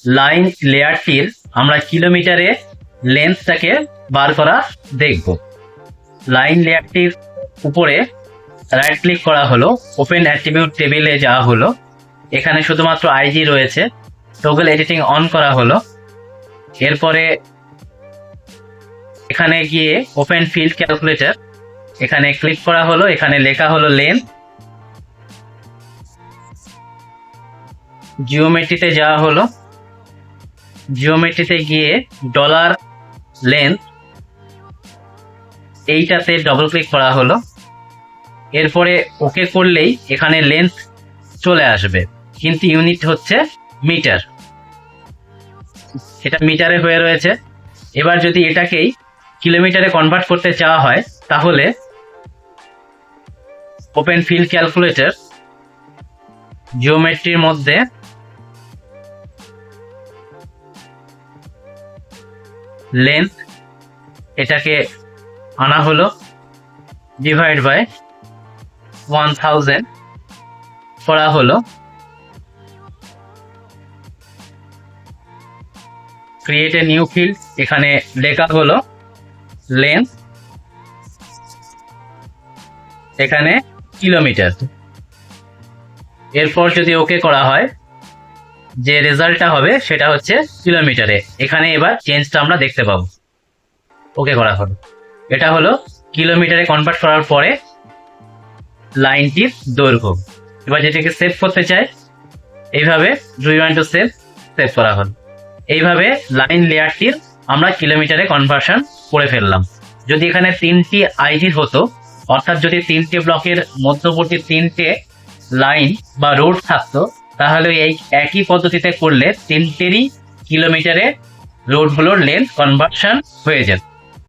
Line লেয়ারটির আমরা কিলোমিটারে লেন্থটাকে বার করা দেখব। লাইন লেয়ারটির উপরে রাইট ক্লিক করা হলো, ওপেন অ্যাট্রিবিউট টেবিলে যাওয়া হলো, এখানে শুধুমাত্র আইজি রয়েছে, টগল এডিটিং অন করা হলো। এরপরে এখানে গিয়ে ওপেন ফিল্ড ক্যালকুলেটর, এখানে ক্লিক করা হলো, এখানে লেখা হলো লেন্থ। জিওমেট্রিতে যাওয়া হলো, জিওমেট্রিতে গিয়ে ডলার লেন্থ এইটাতে ডবল ক্লিক করা হলো। এরপরে ওকে করলেই এখানে লেন্থ চলে আসবে, কিন্তু ইউনিট হচ্ছে মিটার, এটা মিটারে হয়ে রয়েছে। এবার যদি এটাকেই কিলোমিটারে কনভার্ট করতে চাওয়া হয় তাহলে ওপেন ফিল্ড ক্যালকুলেটর, জিওমেট্রির মধ্যে লেন্থ এটাকে আনা হলো, ডিভাইড বাই 1000 করা হলো, ক্রিয়েট এ নিউ ফিল্ড, এখানে লেখা হলো লেন্থ, এখানে কিলোমিটার। এরপর যদি ওকে করা হয় যে রেজাল্টটা হবে সেটা হচ্ছে কিলোমিটারে। এখানে এবার চেঞ্জটা আমরা দেখতে পাবো। ওকে করা হলো, এটা হলো কিলোমিটারে কনভার্ট করার পরে লাইনটির দৈর্ঘ্য। এবার যেটাকে সেভ করতে চাই, এইভাবে do you want to save, save করা হলো। এইভাবে লাইন লেয়ারটির আমরা কিলোমিটারে কনভার্সন করে ফেললাম। যদি এখানে 3টি আইডি হতো, অর্থাৎ যদি 3টে ব্লকের মধ্যবর্তী 3টে লাইন বা রোড থাকতো, তাহলে এই একই পদ্ধতিতে করলে 3টেরই কিলোমিটারে রোডগুলোর লেন্থ কনভার্সন হয়ে যেত।